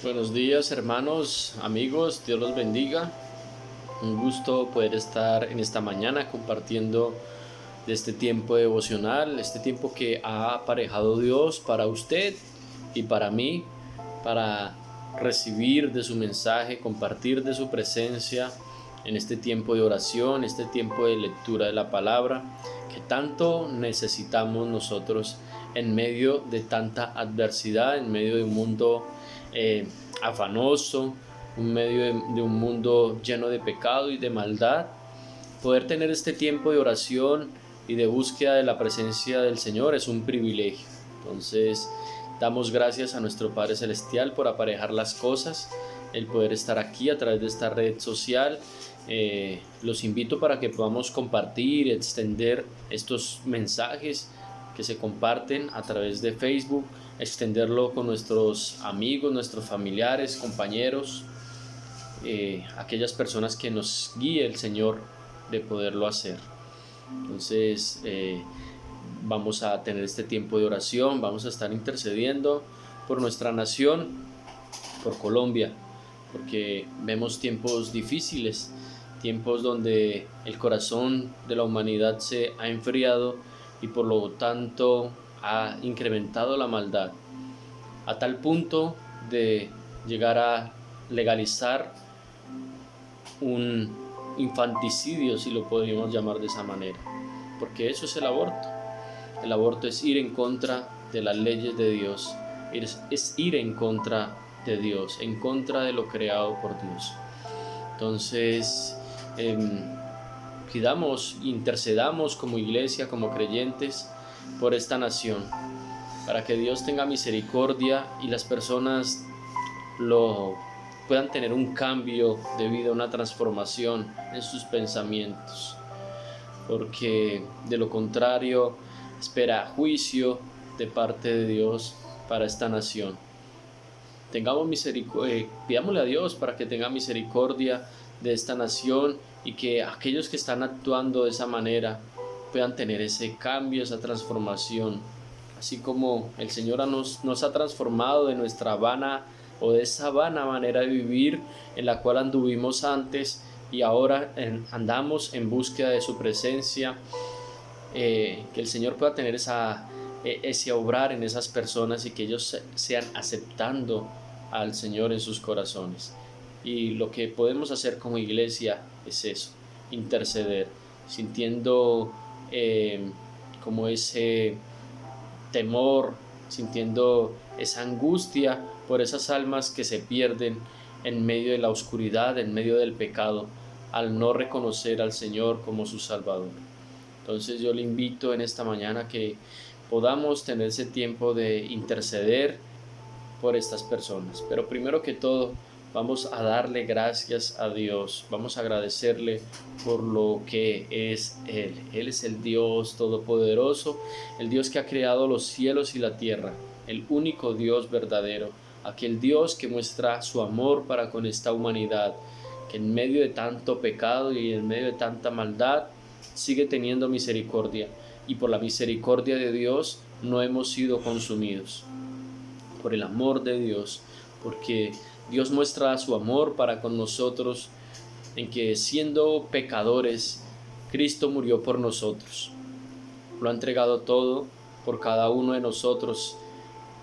Buenos días, hermanos, amigos, Dios los bendiga. Un gusto poder estar en esta mañana compartiendo de este tiempo devocional, este tiempo que ha aparejado Dios para usted y para mí, para recibir de su mensaje, compartir de su presencia en este tiempo de oración, este tiempo de lectura de la palabra que tanto necesitamos nosotros en medio de tanta adversidad, en medio de un mundo eh, afanoso, en medio de un mundo lleno de pecado y de maldad. Poder tener este tiempo de oración y de búsqueda de la presencia del Señor es un privilegio. Entonces, damos gracias a nuestro Padre Celestial por aparejar las cosas, el poder estar aquí a través de esta red social. Los invito para que podamos compartir, extender estos mensajes que se comparten a través de Facebook, extenderlo con nuestros amigos, nuestros familiares, compañeros, aquellas personas que nos guíe el Señor de poderlo hacer. Entonces vamos a tener este tiempo de oración, vamos a estar intercediendo por nuestra nación, por Colombia, porque vemos tiempos difíciles, tiempos donde el corazón de la humanidad se ha enfriado y por lo tanto ha incrementado la maldad, a tal punto de llegar a legalizar un infanticidio, si lo podríamos llamar de esa manera, porque eso es el aborto. El aborto es ir en contra de las leyes de Dios, es ir en contra de Dios, en contra de lo creado por Dios. Entonces, pidamos, intercedamos como iglesia, como creyentes, por esta nación, para que Dios tenga misericordia y las personas puedan tener un cambio de vida, una transformación en sus pensamientos, porque de lo contrario espera juicio de parte de Dios para esta nación. Tengamos misericordia, pidámosle a Dios para que tenga misericordia de esta nación y que aquellos que están actuando de esa manera puedan tener ese cambio, esa transformación, así como el Señor nos ha transformado de nuestra vana o de esa vana manera de vivir en la cual anduvimos antes y ahora andamos en búsqueda de su presencia. Que el Señor pueda tener ese obrar en esas personas y que ellos sean aceptando al Señor en sus corazones. Y lo que podemos hacer como iglesia es eso, interceder, sintiendo como ese temor, sintiendo esa angustia por esas almas que se pierden en medio de la oscuridad, en medio del pecado, al no reconocer al Señor como su Salvador. Entonces yo le invito en esta mañana que podamos tener ese tiempo de interceder por estas personas. Pero primero que todo, vamos a darle gracias a Dios, vamos a agradecerle por lo que es Él. Él es el Dios todopoderoso, el Dios que ha creado los cielos y la tierra, el único Dios verdadero, aquel Dios que muestra su amor para con esta humanidad, que en medio de tanto pecado y en medio de tanta maldad, sigue teniendo misericordia, y por la misericordia de Dios no hemos sido consumidos. Por el amor de Dios, porque Dios muestra su amor para con nosotros en que siendo pecadores, Cristo murió por nosotros. Lo ha entregado todo por cada uno de nosotros,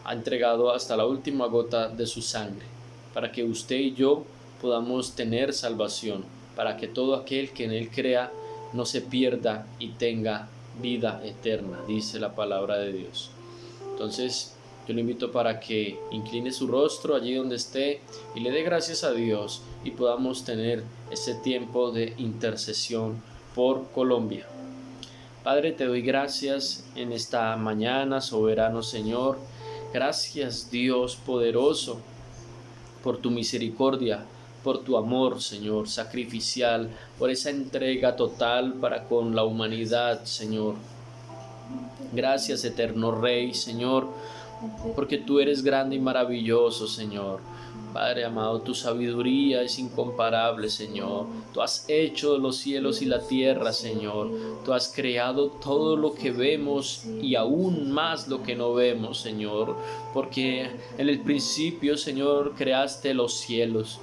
ha entregado hasta la última gota de su sangre, para que usted y yo podamos tener salvación, para que todo aquel que en Él crea no se pierda y tenga vida eterna, dice la palabra de Dios. Entonces, yo le invito para que incline su rostro allí donde esté y le dé gracias a Dios y podamos tener ese tiempo de intercesión por Colombia. Padre, te doy gracias en esta mañana, soberano Señor. Gracias, Dios poderoso, por tu misericordia, por tu amor, Señor, sacrificial, por esa entrega total para con la humanidad, Señor. Gracias, eterno Rey, Señor, porque tú eres grande y maravilloso, Señor. Padre amado, tu sabiduría es incomparable, Señor. Tú has hecho los cielos y la tierra, Señor. Tú has creado todo lo que vemos y aún más lo que no vemos, Señor. Porque en el principio, Señor, creaste los cielos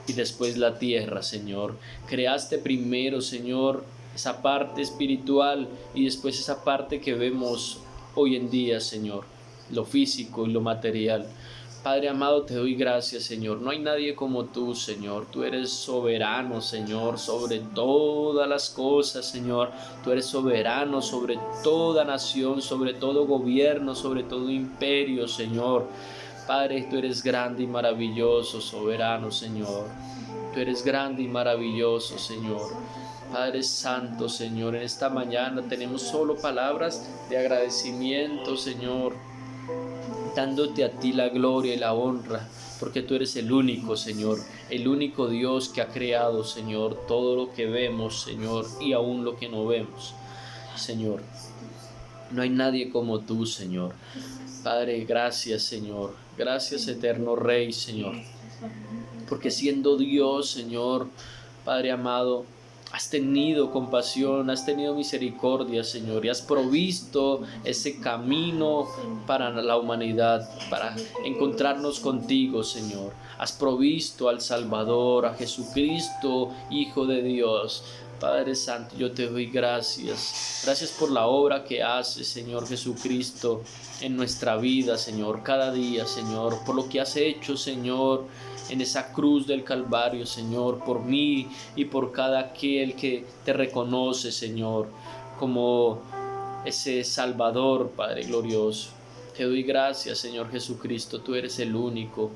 y después la tierra, Señor. Creaste primero, Señor, esa parte espiritual y después esa parte que vemos hoy en día, Señor, lo físico y lo material. Padre amado, te doy gracias, Señor. No hay nadie como tú, Señor. Tú eres soberano, Señor, sobre todas las cosas, Señor. Tú eres soberano sobre toda nación, sobre todo gobierno, sobre todo imperio, Señor. Padre, tú eres grande y maravilloso, soberano, Señor. Tú eres grande y maravilloso, Señor. Padre Santo, Señor, en esta mañana tenemos solo palabras de agradecimiento, Señor, dándote a ti la gloria y la honra, porque tú eres el único, Señor, el único Dios que ha creado, Señor, todo lo que vemos, Señor, y aún lo que no vemos, Señor. No hay nadie como tú, Señor. Padre, gracias, Señor. Gracias, eterno Rey, Señor. Porque siendo Dios, Señor, Padre amado, has tenido compasión, has tenido misericordia, Señor, y has provisto ese camino para la humanidad, para encontrarnos contigo, Señor. Has provisto al Salvador, a Jesucristo, Hijo de Dios. Padre Santo, yo te doy gracias. Gracias por la obra que haces, Señor Jesucristo, en nuestra vida, Señor, cada día, Señor, por lo que has hecho, Señor, en esa cruz del Calvario, Señor, por mí y por cada aquel que te reconoce, Señor, como ese Salvador, Padre glorioso. Te doy gracias, Señor Jesucristo, tú eres el único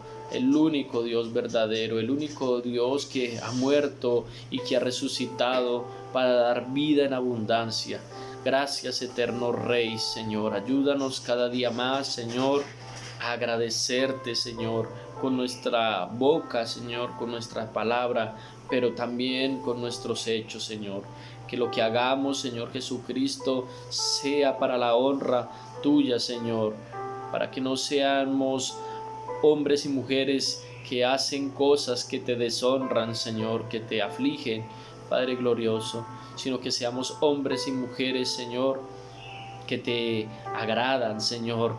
Dios verdadero, el único Dios que ha muerto y que ha resucitado para dar vida en abundancia. Gracias, eterno Rey, Señor. Ayúdanos cada día más, Señor, a agradecerte, Señor, con nuestra boca, Señor, con nuestra palabra, pero también con nuestros hechos, Señor. Que lo que hagamos, Señor Jesucristo, sea para la honra tuya, Señor, para que no seamos hombres y mujeres que hacen cosas que te deshonran, Señor, que te afligen, Padre glorioso, sino que seamos hombres y mujeres, Señor, que te agradan, Señor,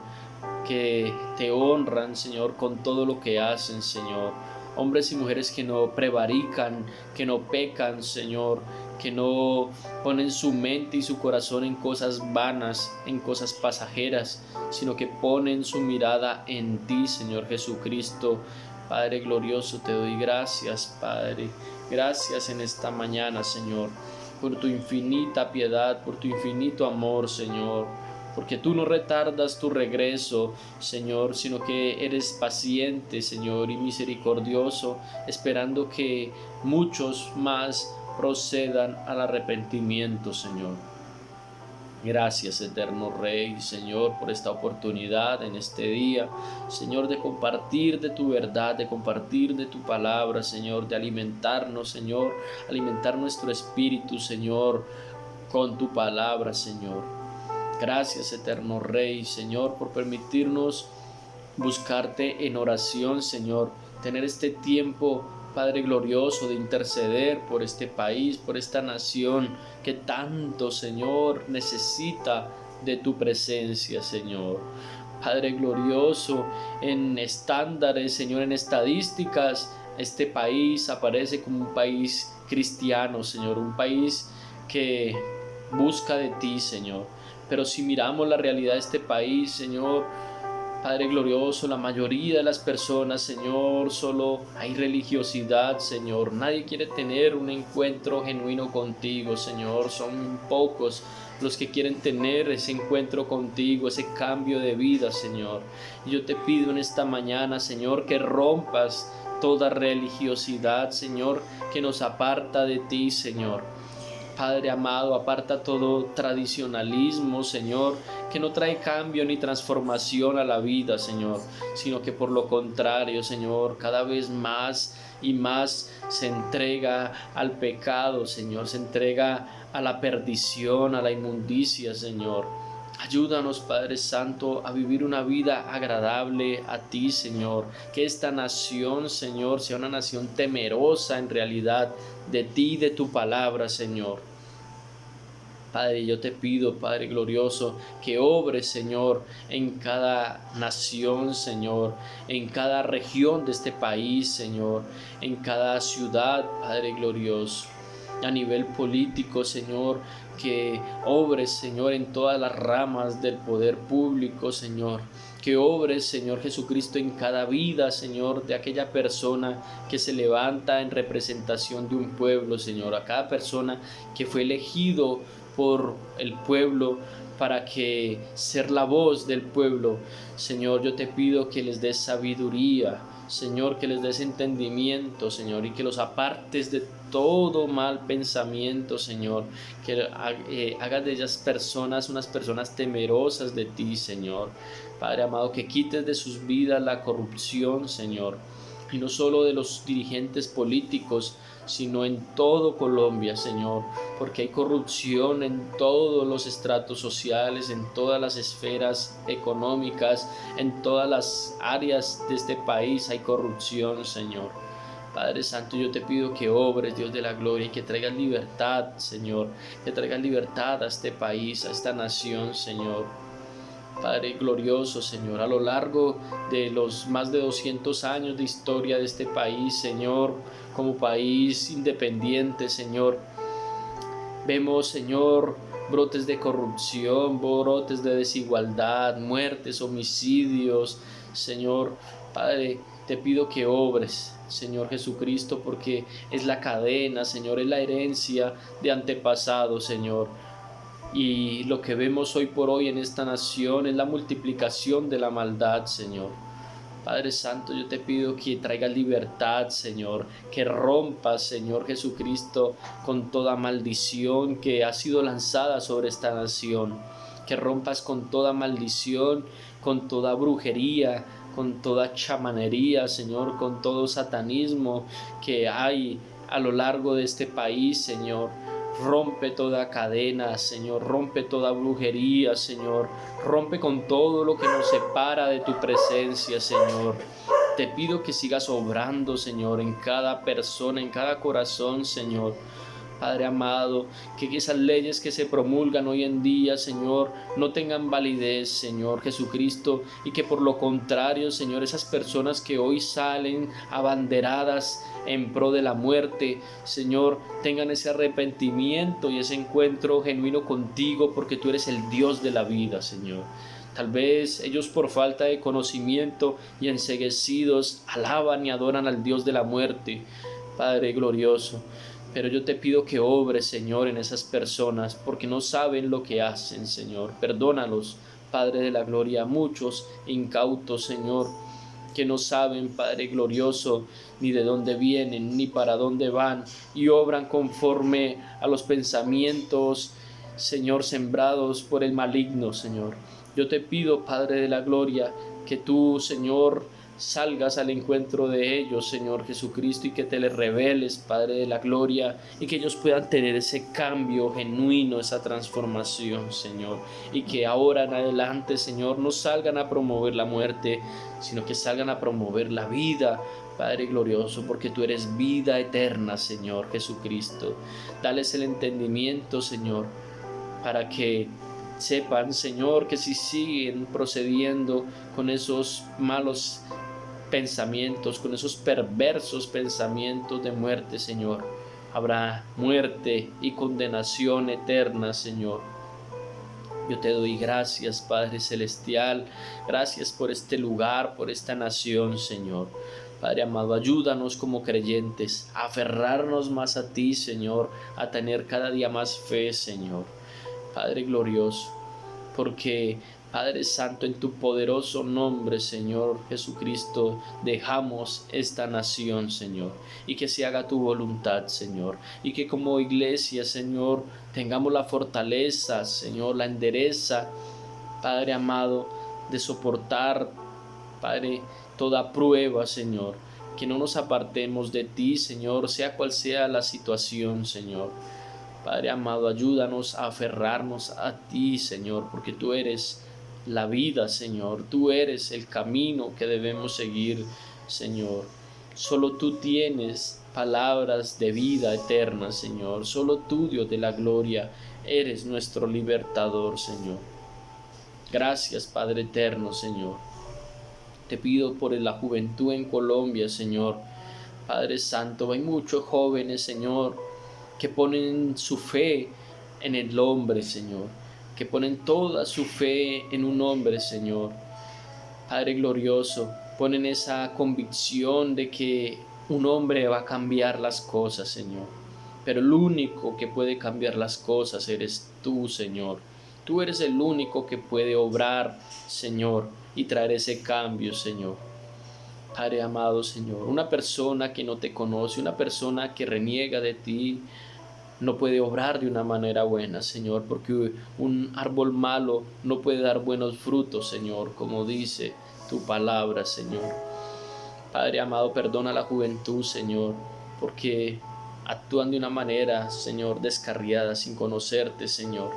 que te honran, Señor, con todo lo que hacen, Señor. Hombres y mujeres que no prevarican, que no pecan, Señor, que no ponen su mente y su corazón en cosas vanas, en cosas pasajeras, sino que ponen su mirada en ti, Señor Jesucristo. Padre glorioso, te doy gracias, Padre. Gracias en esta mañana, Señor, por tu infinita piedad, por tu infinito amor, Señor. Porque tú no retardas tu regreso, Señor, sino que eres paciente, Señor, y misericordioso, esperando que muchos más procedan al arrepentimiento, Señor. Gracias, eterno Rey, Señor, por esta oportunidad en este día, Señor, de compartir de tu verdad, de compartir de tu palabra, Señor, de alimentarnos, Señor, alimentar nuestro espíritu, Señor, con tu palabra, Señor. Gracias, eterno Rey, Señor, por permitirnos buscarte en oración, Señor, tener este tiempo, Padre glorioso, de interceder por este país, por esta nación que tanto, Señor, necesita de tu presencia, Señor. Padre glorioso, en estándares, Señor, en estadísticas, este país aparece como un país cristiano, Señor, un país que busca de ti, Señor. Pero si miramos la realidad de este país, Señor, Padre glorioso, la mayoría de las personas, Señor, solo hay religiosidad, Señor. Nadie quiere tener un encuentro genuino contigo, Señor. Son pocos los que quieren tener ese encuentro contigo, ese cambio de vida, Señor. Y yo te pido en esta mañana, Señor, que rompas toda religiosidad, Señor, que nos aparta de ti, Señor. Padre amado, aparta todo tradicionalismo, Señor, que no trae cambio ni transformación a la vida, Señor, sino que por lo contrario, Señor, cada vez más y más se entrega al pecado, Señor, se entrega a la perdición, a la inmundicia, Señor. Ayúdanos, Padre Santo, a vivir una vida agradable a ti, Señor. Que esta nación, Señor, sea una nación temerosa en realidad de ti y de tu palabra, Señor. Padre, yo te pido, Padre glorioso, que obres, Señor, en cada nación, Señor, en cada región de este país, Señor, en cada ciudad, Padre glorioso. A nivel político, Señor, que obres, Señor, en todas las ramas del poder público, Señor. Que obres, Señor Jesucristo, en cada vida, Señor, de aquella persona que se levanta en representación de un pueblo, Señor. A cada persona que fue elegido por el pueblo para que ser la voz del pueblo. Señor, yo te pido que les des sabiduría, Señor, que les des entendimiento, Señor, y que los apartes de todo mal pensamiento, Señor, que hagas de ellas personas, unas personas temerosas de ti, Señor. Padre amado, que quites de sus vidas la corrupción, Señor, y no solo de los dirigentes políticos, sino en todo Colombia, Señor, porque hay corrupción en todos los estratos sociales, en todas las esferas económicas, en todas las áreas de este país hay corrupción, Señor. Padre Santo, yo te pido que obres, Dios de la gloria, y que traigas libertad, Señor, que traigas libertad a este país, a esta nación, Señor. Padre glorioso, Señor, a lo largo de los más de 200 años de historia de este país, Señor, como país independiente, Señor, vemos, Señor, brotes de corrupción, brotes de desigualdad, muertes, homicidios, Señor. Padre, te pido que obres, Señor Jesucristo, porque es la cadena, Señor, es la herencia de antepasados, Señor. Y lo que vemos hoy por hoy en esta nación es la multiplicación de la maldad, Señor. Padre Santo, yo te pido que traigas libertad, Señor, que rompas, Señor Jesucristo, con toda maldición que ha sido lanzada sobre esta nación, que rompas con toda maldición, con toda brujería, con toda chamanería, Señor, con todo satanismo que hay a lo largo de este país, Señor. Rompe toda cadena, Señor, rompe toda brujería, Señor, rompe con todo lo que nos separa de tu presencia, Señor. Te pido que sigas obrando, Señor, en cada persona, en cada corazón, Señor. Padre amado, que esas leyes que se promulgan hoy en día, Señor, no tengan validez, Señor Jesucristo, y que por lo contrario, Señor, esas personas que hoy salen abanderadas en pro de la muerte, Señor, tengan ese arrepentimiento y ese encuentro genuino contigo, porque tú eres el Dios de la vida, Señor. Tal vez ellos por falta de conocimiento y enceguecidos alaban y adoran al Dios de la muerte, Padre glorioso. Pero yo te pido que obres, Señor, en esas personas, porque no saben lo que hacen, Señor. Perdónalos, Padre de la gloria, muchos incautos, Señor, que no saben, Padre glorioso, ni de dónde vienen, ni para dónde van, y obran conforme a los pensamientos, Señor, sembrados por el maligno, Señor. Yo te pido, Padre de la gloria, que tú, Señor, salgas al encuentro de ellos, Señor Jesucristo, y que te les reveles, Padre de la gloria, y que ellos puedan tener ese cambio genuino, esa transformación, Señor, y que ahora en adelante, Señor, no salgan a promover la muerte, sino que salgan a promover la vida, Padre glorioso, porque tú eres vida eterna, Señor Jesucristo. Dales el entendimiento, Señor, para que sepan, Señor, que si siguen procediendo con esos malos pensamientos, con esos perversos pensamientos de muerte, Señor, habrá muerte y condenación eterna, Señor. Yo te doy gracias, Padre Celestial, gracias por este lugar, por esta nación, Señor. Padre amado, ayúdanos como creyentes a aferrarnos más a ti, Señor, a tener cada día más fe, Señor. Padre glorioso, porque Padre Santo, en tu poderoso nombre, Señor Jesucristo, dejamos esta nación, Señor, y que se haga tu voluntad, Señor, y que como iglesia, Señor, tengamos la fortaleza, Señor, la endereza, Padre amado, de soportar, Padre, toda prueba, Señor, que no nos apartemos de ti, Señor, sea cual sea la situación, Señor. Padre amado, ayúdanos a aferrarnos a ti, Señor, porque tú eres la vida, Señor. Tú eres el camino que debemos seguir, Señor. Solo tú tienes palabras de vida eterna, Señor. Solo tú, Dios de la gloria, eres nuestro libertador, Señor. Gracias, Padre eterno, Señor. Te pido por la juventud en Colombia, Señor. Padre Santo, hay muchos jóvenes, Señor, que ponen su fe en el hombre, Señor, que ponen toda su fe en un hombre, Señor. Padre glorioso, ponen esa convicción de que un hombre va a cambiar las cosas, Señor. Pero el único que puede cambiar las cosas eres tú, Señor. Tú eres el único que puede obrar, Señor, y traer ese cambio, Señor. Padre amado, Señor, una persona que no te conoce, una persona que reniega de ti, no puede obrar de una manera buena, Señor, porque un árbol malo no puede dar buenos frutos, Señor, como dice tu palabra, Señor. Padre amado, perdona a la juventud, Señor, porque actúan de una manera, Señor, descarriada, sin conocerte, Señor.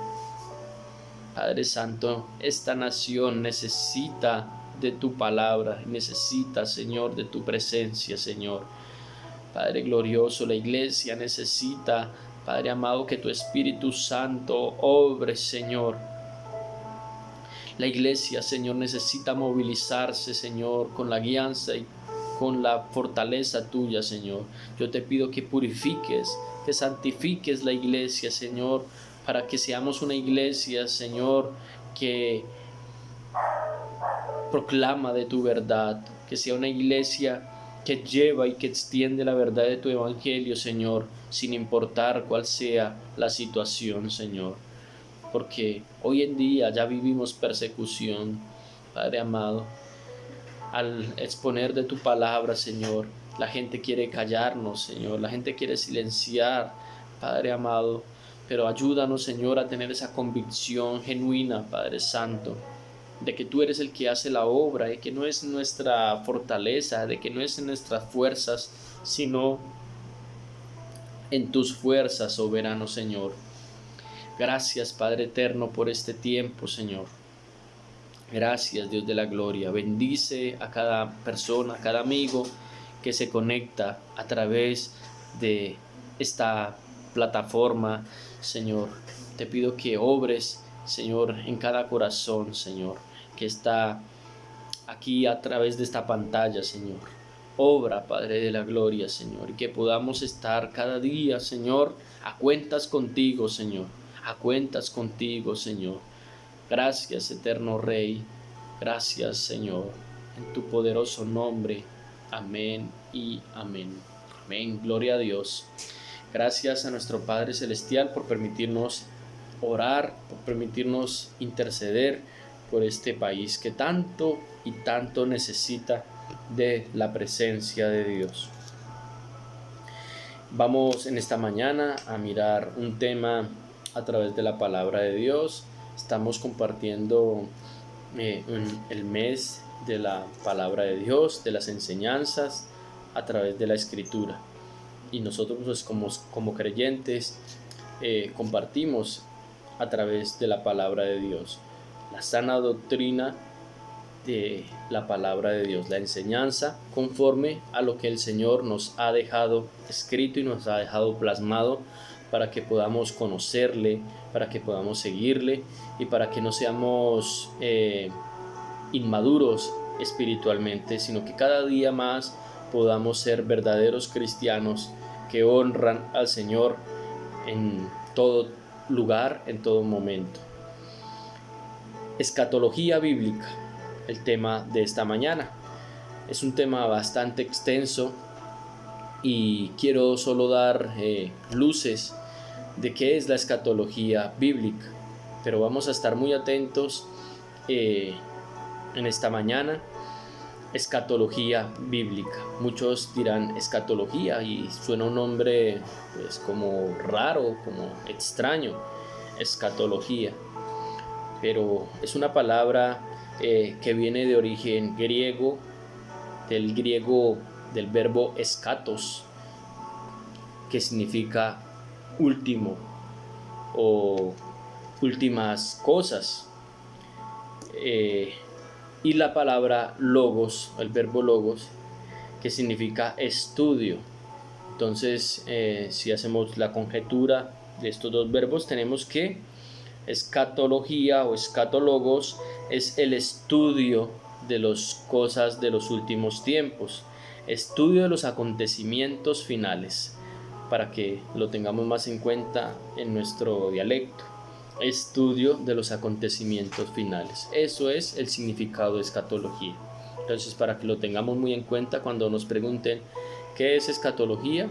Padre Santo, esta nación necesita de tu palabra, necesita, Señor, de tu presencia, Señor. Padre glorioso, la iglesia necesita, Padre amado, que tu Espíritu Santo obre, Señor. La iglesia, Señor, necesita movilizarse, Señor, con la guianza y con la fortaleza tuya, Señor. Yo te pido que purifiques, que santifiques la iglesia, Señor, para que seamos una iglesia, Señor, que proclama de tu verdad, que sea una iglesia que lleva y que extiende la verdad de tu evangelio, Señor, sin importar cuál sea la situación, Señor. Porque hoy en día ya vivimos persecución, Padre amado. Al exponer de tu palabra, Señor, la gente quiere callarnos, Señor, la gente quiere silenciar, Padre amado. Pero ayúdanos, Señor, a tener esa convicción genuina, Padre Santo, de que tú eres el que hace la obra, de que no es nuestra fortaleza, de que no es en nuestras fuerzas, sino en tus fuerzas, soberano Señor. Gracias, Padre eterno, por este tiempo, Señor. Gracias, Dios de la gloria. Bendice a cada persona, a cada amigo que se conecta a través de esta plataforma, Señor. Te pido que obres, Señor, en cada corazón, Señor, que está aquí a través de esta pantalla, Señor. Obra, Padre de la gloria, Señor, y que podamos estar cada día, Señor, a cuentas contigo, Señor, a cuentas contigo, Señor. Gracias, eterno Rey, gracias, Señor, en tu poderoso nombre. Amén y amén. Amén, gloria a Dios. Gracias a nuestro Padre Celestial por permitirnos orar, por permitirnos interceder por este país que tanto y tanto necesita de la presencia de Dios. Vamos en esta mañana a mirar un tema a través de la palabra de Dios. Estamos compartiendo el mes de la palabra de Dios, de las enseñanzas a través de la escritura. Y nosotros pues, como creyentes compartimos a través de la palabra de Dios la sana doctrina de la palabra de Dios, la enseñanza conforme a lo que el Señor nos ha dejado escrito y nos ha dejado plasmado para que podamos conocerle, para que podamos seguirle y para que no seamos inmaduros espiritualmente, sino que cada día más podamos ser verdaderos cristianos que honran al Señor en todo lugar, en todo momento. Escatología bíblica, el tema de esta mañana. Es un tema bastante extenso y quiero solo dar luces de qué es la escatología bíblica, pero vamos a estar muy atentos en esta mañana. Escatología bíblica. Muchos dirán escatología y suena un nombre pues como raro, como extraño, escatología, pero es una palabra que viene de origen griego, del verbo eschatos, que significa último, o últimas cosas. Y la palabra logos, el verbo logos, que significa estudio. Entonces, si hacemos la conjetura de estos dos verbos, tenemos que escatología o escatologos es el estudio de las cosas de los últimos tiempos, estudio de los acontecimientos finales, para que lo tengamos más en cuenta en nuestro dialecto. Estudio de los acontecimientos finales. Eso es el significado de escatología. Entonces, para que lo tengamos muy en cuenta cuando nos pregunten ¿qué es escatología?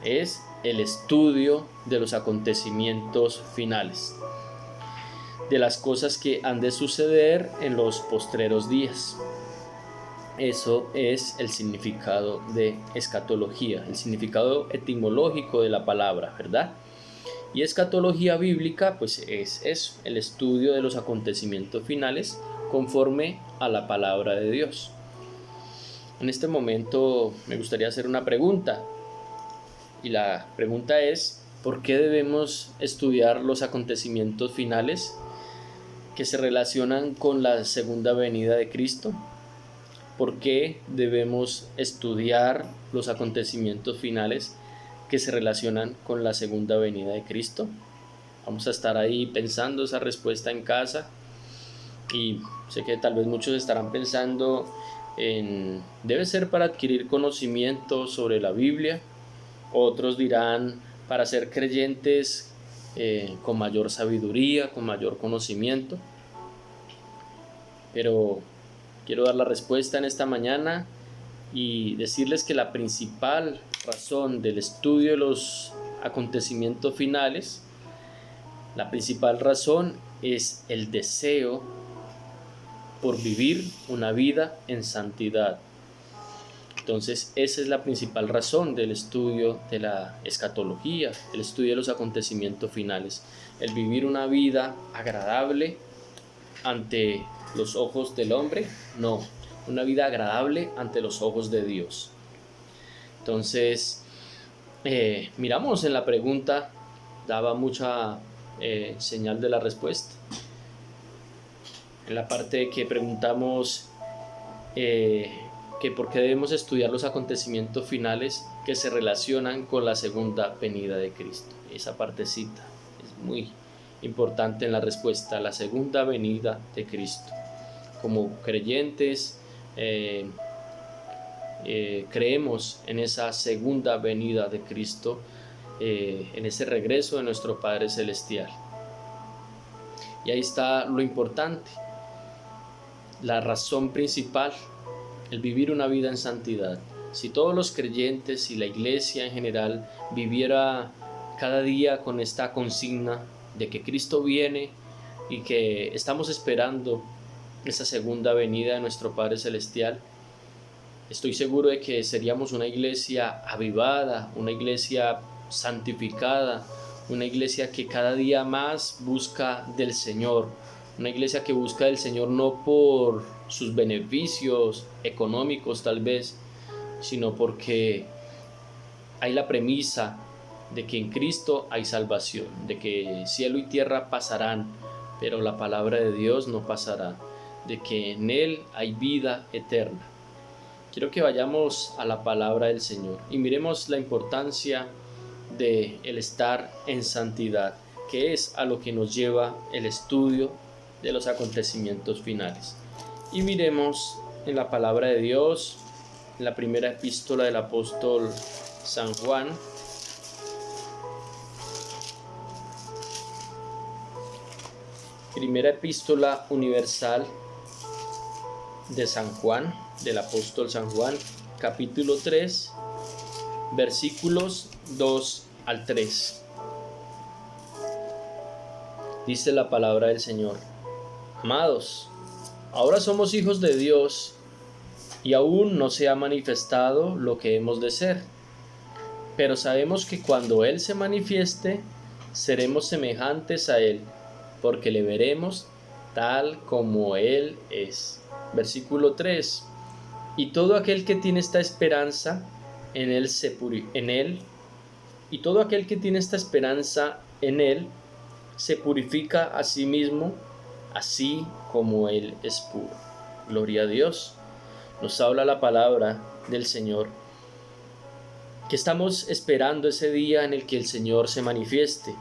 Es el estudio de los acontecimientos finales, de las cosas que han de suceder en los postreros días. Eso es el significado de escatología, el significado etimológico de la palabra, ¿verdad? Y escatología bíblica, pues es eso, el estudio de los acontecimientos finales conforme a la palabra de Dios. En este momento me gustaría hacer una pregunta, y la pregunta es: ¿por qué debemos estudiar los acontecimientos finales que se relacionan con la segunda venida de Cristo? ¿Por qué debemos estudiar los acontecimientos finales que se relacionan con la segunda venida de Cristo? Vamos a estar ahí pensando esa respuesta en casa, y sé que tal vez muchos estarán pensando debe ser para adquirir conocimiento sobre la Biblia. Otros dirán para ser creyentes con mayor sabiduría, con mayor conocimiento. Pero quiero dar la respuesta en esta mañana y decirles que la principal razón del estudio de los acontecimientos finales, la principal razón es el deseo por vivir una vida en santidad. Entonces, esa es la principal razón del estudio de la escatología, el estudio de los acontecimientos finales, el vivir una vida agradable ante los ojos del hombre, no, una vida agradable ante los ojos de Dios. Entonces, miramos en la pregunta, daba mucha señal de la respuesta. En la parte que preguntamos que por qué debemos estudiar los acontecimientos finales que se relacionan con la segunda venida de Cristo. Esa partecita es muy importante en la respuesta, la segunda venida de Cristo. Como creyentes creemos en esa segunda venida de Cristo, en ese regreso de nuestro Padre Celestial. Y ahí está lo importante, la razón principal, el vivir una vida en santidad. Si todos los creyentes y la iglesia en general viviera cada día con esta consigna de que Cristo viene y que estamos esperando esa segunda venida de nuestro Padre Celestial, estoy seguro de que seríamos una iglesia avivada, una iglesia santificada, una iglesia que cada día más busca del Señor, una iglesia que busca del Señor no por sus beneficios económicos tal vez, sino porque hay la premisa de que en Cristo hay salvación, de que cielo y tierra pasarán, pero la palabra de Dios no pasará, de que en Él hay vida eterna. Quiero que vayamos a la palabra del Señor y miremos la importancia de el estar en santidad, que es a lo que nos lleva el estudio de los acontecimientos finales. Y miremos en la palabra de Dios, en la primera epístola del apóstol San Juan, primera epístola universal de San Juan, del apóstol San Juan, capítulo 3, versículos 2 al 3. Dice la palabra del Señor: Amados, ahora somos hijos de Dios y aún no se ha manifestado lo que hemos de ser, pero sabemos que cuando Él se manifieste, seremos semejantes a Él, porque le veremos tal como Él es. Versículo 3. Y todo aquel que tiene esta esperanza en Él y todo aquel que tiene esta esperanza en Él se purifica a sí mismo, así como Él es puro. Gloria a Dios. Nos habla la palabra del Señor, que estamos esperando ese día en el que el Señor se manifieste.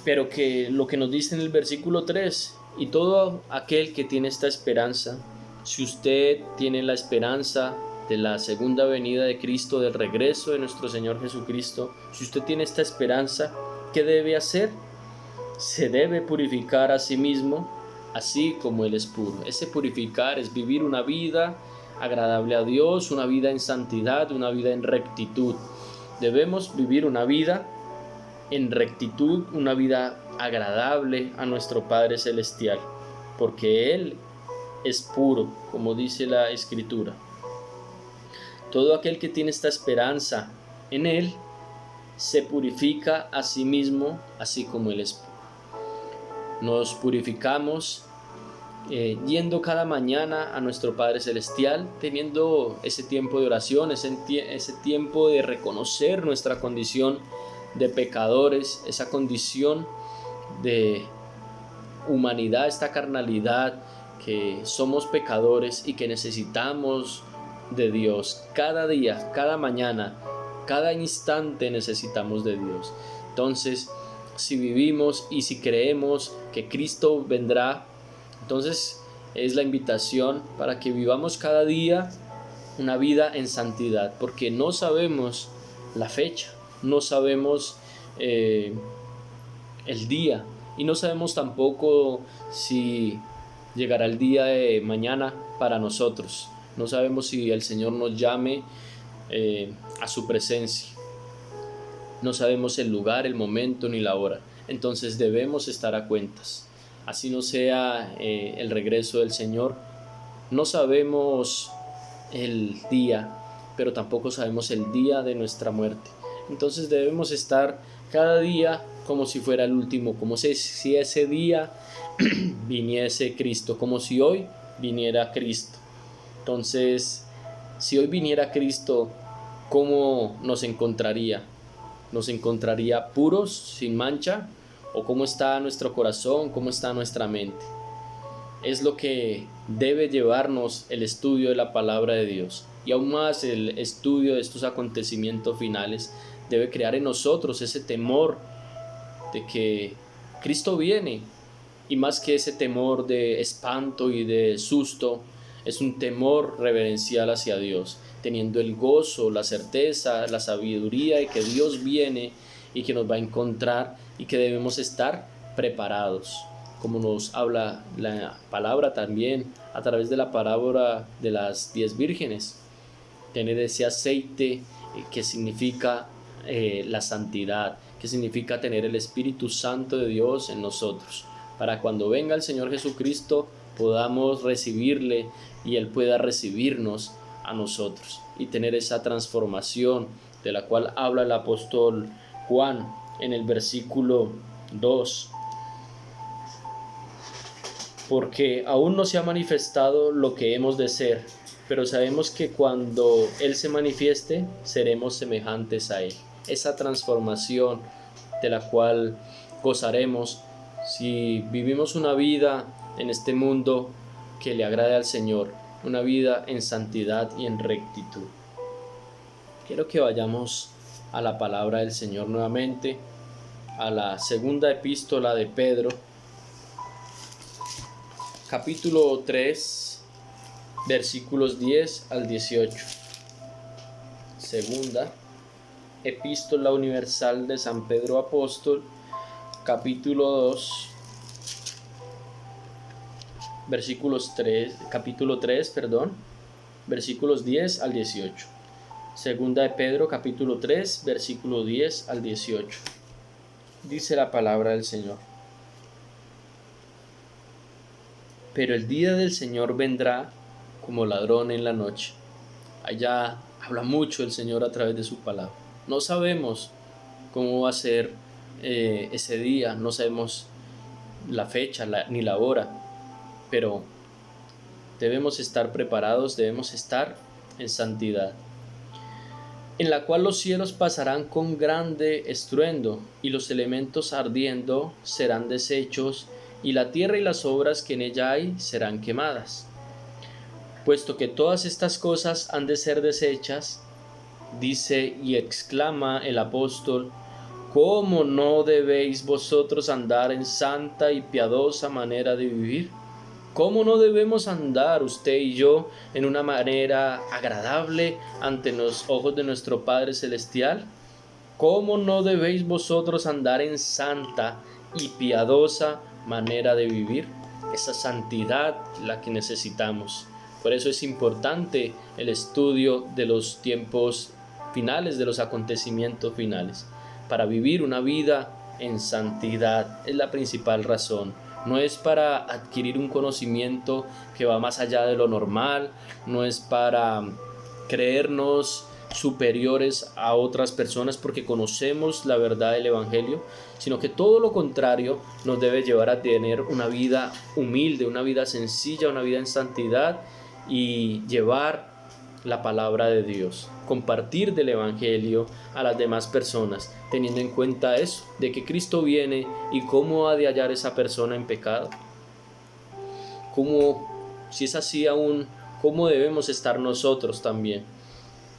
Pero que lo que nos dice en el versículo 3, y todo aquel que tiene esta esperanza, si usted tiene la esperanza de la segunda venida de Cristo, del regreso de nuestro Señor Jesucristo, si usted tiene esta esperanza, ¿qué debe hacer? Se debe purificar a sí mismo, así como Él es puro. Ese purificar es vivir una vida agradable a Dios, una vida en santidad, una vida en rectitud. Debemos vivir una vida en rectitud, una vida agradable a nuestro Padre Celestial, porque Él es puro, como dice la Escritura. Todo aquel que tiene esta esperanza en Él se purifica a sí mismo, así como Él es puro. Nos purificamos yendo cada mañana a nuestro Padre Celestial, teniendo ese tiempo de oración, ese tiempo de reconocer nuestra condición de pecadores, esa condición de humanidad, esta carnalidad, que somos pecadores y que necesitamos de Dios. Cada día, cada mañana, cada instante necesitamos de Dios. Entonces, si vivimos y si creemos que Cristo vendrá, entonces es la invitación para que vivamos cada día una vida en santidad, porque no sabemos la fecha, no sabemos el día, y no sabemos tampoco si llegará el día de mañana para nosotros. No sabemos si el Señor nos llame a su presencia. No sabemos el lugar, el momento ni la hora. Entonces debemos estar a cuentas. Así no sea el regreso del Señor. No sabemos el día, pero tampoco sabemos el día de nuestra muerte. Entonces debemos estar cada día como si fuera el último, como si ese día viniese Cristo, como si hoy viniera Cristo. Entonces, si hoy viniera Cristo, ¿cómo nos encontraría? ¿Nos encontraría puros, sin mancha? ¿O cómo está nuestro corazón? ¿Cómo está nuestra mente? Es lo que debe llevarnos el estudio de la palabra de Dios. Y aún más el estudio de estos acontecimientos finales debe crear en nosotros ese temor de que Cristo viene. Y más que ese temor de espanto y de susto, es un temor reverencial hacia Dios, teniendo el gozo, la certeza, la sabiduría de que Dios viene y que nos va a encontrar y que debemos estar preparados, como nos habla la palabra también a través de la parábola de las 10 vírgenes. Tener ese aceite que significa la santidad, que significa tener el Espíritu Santo de Dios en nosotros, para cuando venga el Señor Jesucristo podamos recibirle y Él pueda recibirnos a nosotros y tener esa transformación de la cual habla el apóstol Juan en el versículo 2. Porque aún no se ha manifestado lo que hemos de ser, pero sabemos que cuando Él se manifieste seremos semejantes a Él. Esa transformación de la cual gozaremos si vivimos una vida en este mundo que le agrade al Señor, una vida en santidad y en rectitud. Quiero que vayamos a la palabra del Señor nuevamente, a la segunda epístola de Pedro, capítulo 3, versículos 10 al 18. Segunda epístola universal de San Pedro Apóstol, capítulo 2, capítulo 3, versículos 10 al 18. Segunda de Pedro, capítulo 3, versículo 10 al 18. Dice la palabra del Señor: Pero el día del Señor vendrá como ladrón en la noche. Allá habla mucho el Señor a través de su palabra. No sabemos cómo va a ser ese día, no sabemos la fecha ni la hora, pero debemos estar preparados, debemos estar en santidad. en la cual los cielos pasarán con grande estruendo, y los elementos ardiendo serán deshechos, y la tierra y las obras que en ella hay serán quemadas. Puesto que todas estas cosas han de ser deshechas, dice y exclama el apóstol, ¿cómo no debéis vosotros andar en santa y piadosa manera de vivir? ¿Cómo no debemos andar usted y yo en una manera agradable ante los ojos de nuestro Padre Celestial? ¿Cómo no debéis vosotros andar en santa y piadosa manera de vivir? Esa santidad la que necesitamos. Por eso es importante el estudio de los tiempos finales, de los acontecimientos finales, para vivir una vida en santidad. Es la principal razón. No es para adquirir un conocimiento que va más allá de lo normal, no es para creernos superiores a otras personas porque conocemos la verdad del Evangelio, sino que todo lo contrario nos debe llevar a tener una vida humilde, una vida sencilla, una vida en santidad y llevar la palabra de Dios, compartir del Evangelio a las demás personas, teniendo en cuenta eso, de que Cristo viene y cómo ha de hallar esa persona en pecado. Cómo, si es así aún, cómo debemos estar nosotros también.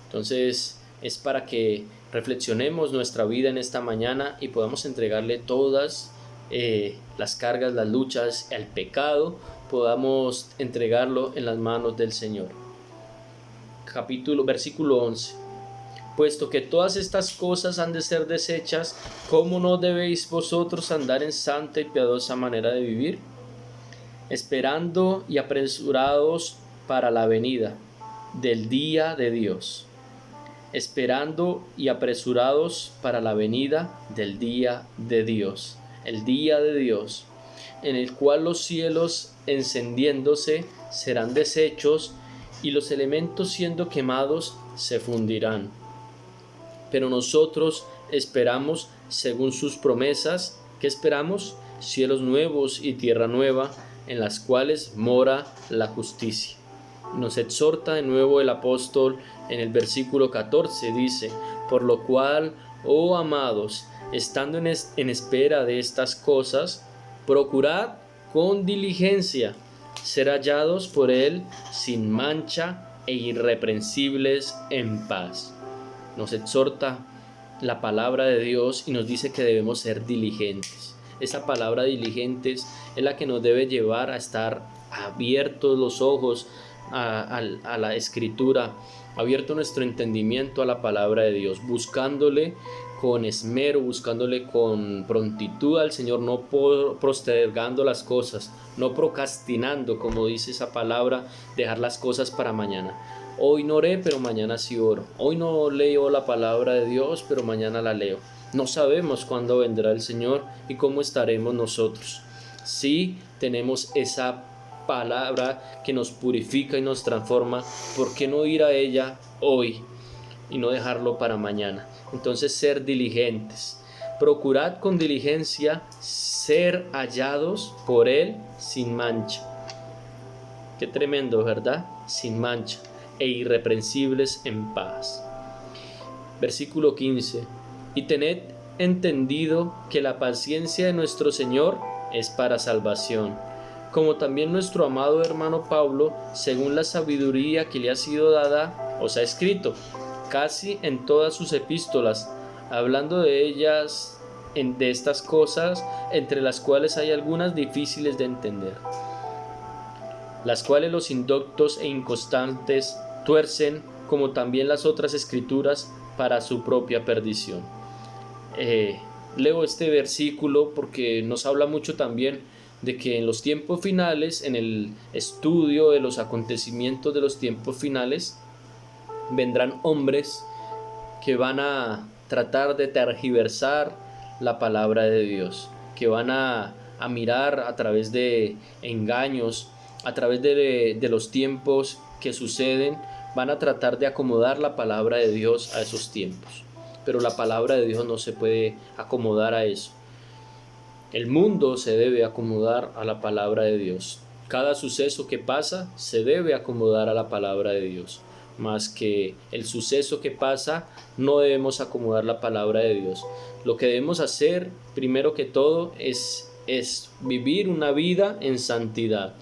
Entonces es para que reflexionemos nuestra vida en esta mañana y podamos entregarle todas las cargas, las luchas, el pecado, podamos entregarlo en las manos del Señor. Versículo 11. Puesto que todas estas cosas han de ser deshechas, ¿cómo no debéis vosotros andar en santa y piadosa manera de vivir? Esperando y apresurados para la venida del día de Dios. Esperando y apresurados para la venida del día de Dios. El día de Dios, en el cual los cielos encendiéndose serán deshechos y los elementos siendo quemados se fundirán. Pero nosotros esperamos según sus promesas. ¿Qué esperamos? Cielos nuevos y tierra nueva, en las cuales mora la justicia. Nos exhorta de nuevo el apóstol en el versículo 14, dice, por lo cual, oh amados, estando en espera de estas cosas, procurad con diligencia ser hallados por Él sin mancha e irreprensibles en paz. Nos exhorta la palabra de Dios y nos dice que debemos ser diligentes. Esa palabra diligentes es la que nos debe llevar a estar abiertos los ojos a la Escritura, abierto nuestro entendimiento a la palabra de Dios, buscándole con esmero, buscándole con prontitud al Señor, no postergando las cosas, no procrastinando, como dice esa palabra, dejar las cosas para mañana. Hoy no oré, pero mañana sí oro. Hoy no leo la palabra de Dios, pero mañana la leo. No sabemos cuándo vendrá el Señor y cómo estaremos nosotros. Sí tenemos esa palabra que nos purifica y nos transforma, ¿por qué no ir a ella hoy y no dejarlo para mañana? Entonces ser diligentes, procurad con diligencia ser hallados por Él sin mancha. Qué tremendo, ¿verdad? Sin mancha e irreprensibles en paz. Versículo 15. Y tened entendido que la paciencia de nuestro Señor es para salvación, como también nuestro amado hermano Pablo, según la sabiduría que le ha sido dada, os ha escrito, casi en todas sus epístolas, hablando de ellas, de estas cosas, entre las cuales hay algunas difíciles de entender, las cuales los indoctos e inconstantes tuercen, como también las otras escrituras, para su propia perdición. Leo este versículo porque nos habla mucho también de que en los tiempos finales, en el estudio de los acontecimientos de los tiempos finales, vendrán hombres que van a tratar de tergiversar la palabra de Dios, que van a mirar a través de engaños, a través de los tiempos que suceden, van a tratar de acomodar la palabra de Dios a esos tiempos. Pero la palabra de Dios no se puede acomodar a eso. El mundo se debe acomodar a la palabra de Dios. Cada suceso que pasa se debe acomodar a la palabra de Dios. más que el suceso que pasa, no debemos acomodar la palabra de Dios. Lo que debemos hacer, primero que todo, es vivir una vida en santidad.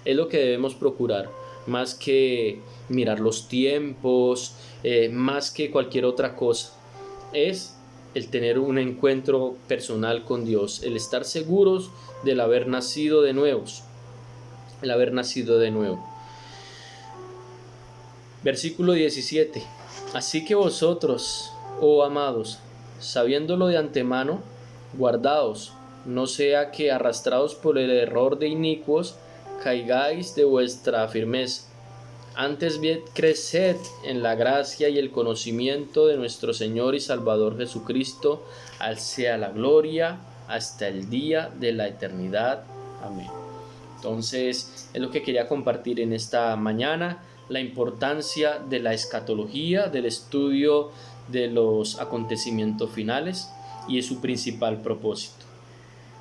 Es lo que debemos procurar, más que mirar los tiempos, más que cualquier otra cosa. Es el tener un encuentro personal con Dios, el estar seguros del haber nacido de nuevos, el haber nacido de nuevo. Versículo 17. Así que vosotros, oh amados, sabiéndolo de antemano, guardaos, no sea que arrastrados por el error de inicuos, caigáis de vuestra firmeza. Antes bien creced en la gracia y el conocimiento de nuestro Señor y Salvador Jesucristo, al sea la gloria hasta el día de la eternidad. Amén. Entonces, es lo que quería compartir en esta mañana, la importancia de la escatología, del estudio de los acontecimientos finales y es su principal propósito.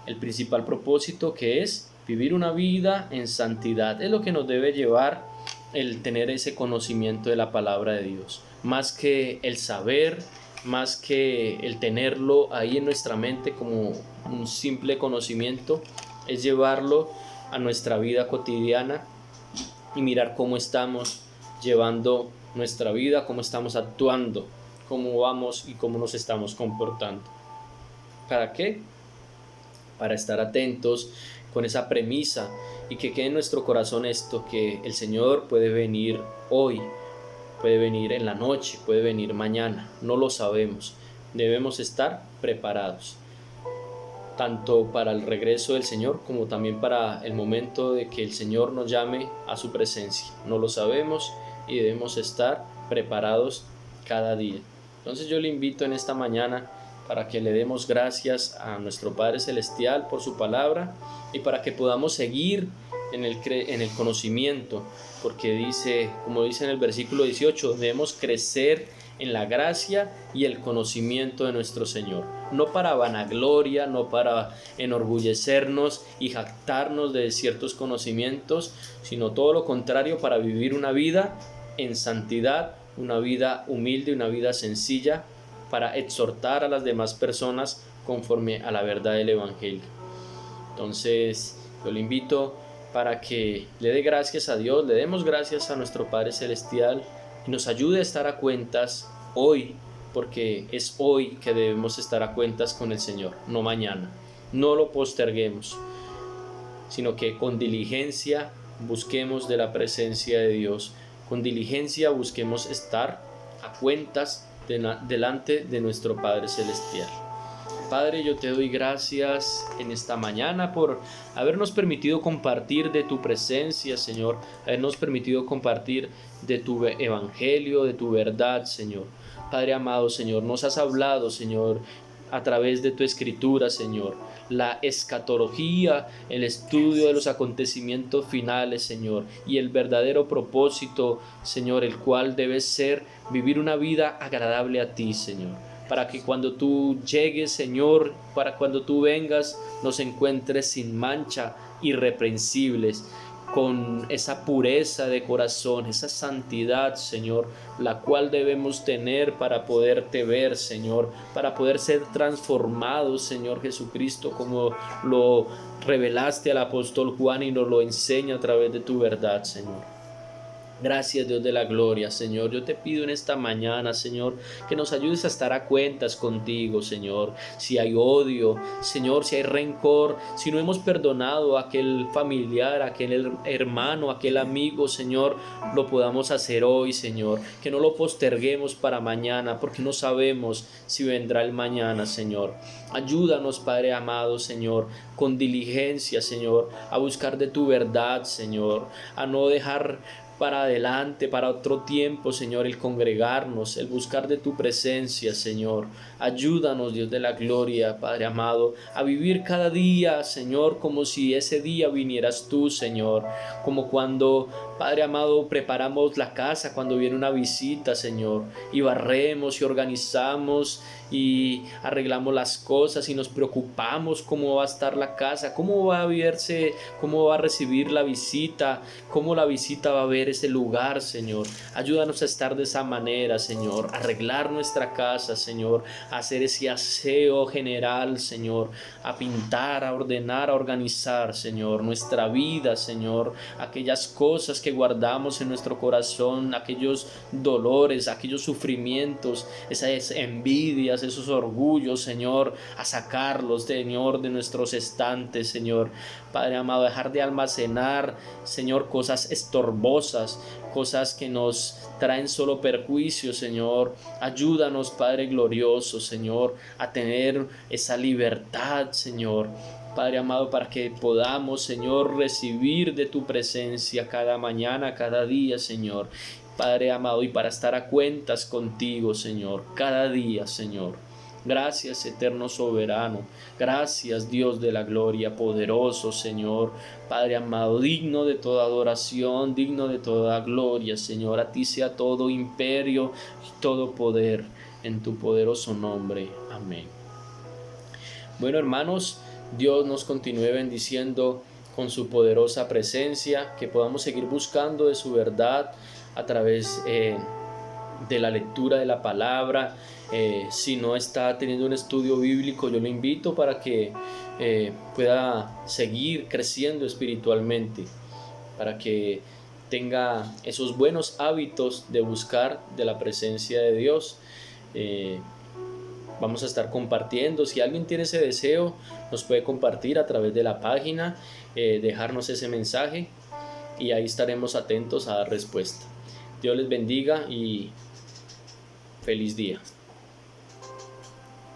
El principal propósito, que es vivir una vida en santidad, es lo que nos debe llevar el tener ese conocimiento de la palabra de Dios, más que el saber, más que el tenerlo ahí en nuestra mente como un simple conocimiento, es llevarlo a nuestra vida cotidiana y mirar cómo estamos llevando nuestra vida, cómo estamos actuando, cómo vamos y cómo nos estamos comportando. ¿Para qué? Para estar atentos con esa premisa y que quede en nuestro corazón esto, que el Señor puede venir hoy, puede venir en la noche, puede venir mañana, no lo sabemos. Debemos estar preparados, tanto para el regreso del Señor como también para el momento de que el Señor nos llame a su presencia. No lo sabemos y debemos estar preparados cada día. Entonces yo le invito en esta mañana para que le demos gracias a nuestro Padre Celestial por su palabra y para que podamos seguir en el conocimiento, porque dice, como dice en el versículo 18, debemos crecer en la gracia y el conocimiento de nuestro Señor, no para vanagloria, no para enorgullecernos y jactarnos de ciertos conocimientos, sino todo lo contrario, para vivir una vida en santidad, una vida humilde, una vida sencilla, para exhortar a las demás personas conforme a la verdad del Evangelio. Entonces yo le invito para que le dé gracias a Dios, le demos gracias a nuestro Padre Celestial y nos ayude a estar a cuentas hoy, porque es hoy que debemos estar a cuentas con el Señor, no mañana. No lo posterguemos, sino que con diligencia busquemos de la presencia de Dios, con diligencia busquemos estar a cuentas delante de nuestro Padre Celestial. Padre, yo te doy gracias en esta mañana por habernos permitido compartir de tu presencia, Señor, habernos permitido compartir de tu evangelio, de tu verdad, Señor. Padre amado, Señor, nos has hablado, Señor, a través de tu escritura, Señor, la escatología, el estudio de los acontecimientos finales, Señor, y el verdadero propósito, Señor, el cual debe ser vivir una vida agradable a ti, Señor, para que cuando tú llegues, Señor, para cuando tú vengas, nos encuentres sin mancha, irreprensibles, con esa pureza de corazón, esa santidad, Señor, la cual debemos tener para poderte ver, Señor, para poder ser transformados, Señor Jesucristo, como lo revelaste al apóstol Juan y nos lo enseña a través de tu verdad, Señor. Gracias, Dios de la gloria, Señor. Yo te pido en esta mañana, Señor, que nos ayudes a estar a cuentas contigo, Señor. Si hay odio, Señor, si hay rencor, si no hemos perdonado a aquel familiar, a aquel hermano, a aquel amigo, Señor, lo podamos hacer hoy, Señor. Que no lo posterguemos para mañana, porque no sabemos si vendrá el mañana, Señor. Ayúdanos, Padre amado, Señor, con diligencia, Señor, a buscar de tu verdad, Señor, a no dejar para adelante, para otro tiempo, Señor, el congregarnos, el buscar de tu presencia, Señor. Ayúdanos, Dios de la gloria, Padre amado, a vivir cada día, Señor, como si ese día vinieras tú, Señor, como cuando, Padre amado, preparamos la casa cuando viene una visita, Señor, y barremos y organizamos y arreglamos las cosas y nos preocupamos cómo va a estar la casa, cómo va a verse, cómo va a recibir la visita, cómo la visita va a ver tener ese lugar, Señor. Ayúdanos a estar de esa manera, Señor, a arreglar nuestra casa, Señor, a hacer ese aseo general, Señor, a pintar, a ordenar, a organizar, Señor, nuestra vida, Señor, aquellas cosas que guardamos en nuestro corazón, aquellos dolores, aquellos sufrimientos, esas envidias, esos orgullos, Señor, a sacarlos, Señor, de nuestros estantes, Señor. Padre amado, dejar de almacenar, Señor, cosas estorbosas, cosas que nos traen solo perjuicio, Señor. Ayúdanos, Padre glorioso, Señor, a tener esa libertad, Señor. Padre amado, para que podamos, Señor, recibir de tu presencia cada mañana, cada día, Señor. Padre amado, y para estar a cuentas contigo, Señor, cada día, Señor. Gracias, eterno soberano. Gracias, Dios de la gloria, poderoso, Señor. Padre amado, digno de toda adoración, digno de toda gloria, Señor. A ti sea todo imperio y todo poder, en tu poderoso nombre. Amén. Bueno, hermanos, Dios nos continúe bendiciendo con su poderosa presencia, que podamos seguir buscando de su verdad a través de la lectura de la palabra. Si no está teniendo un estudio bíblico, yo lo invito para que pueda seguir creciendo espiritualmente, para que tenga esos buenos hábitos de buscar de la presencia de Dios. Vamos a estar compartiendo. Si alguien tiene ese deseo, nos puede compartir a través de la página, dejarnos ese mensaje y ahí estaremos atentos a dar respuesta. Dios les bendiga y feliz día.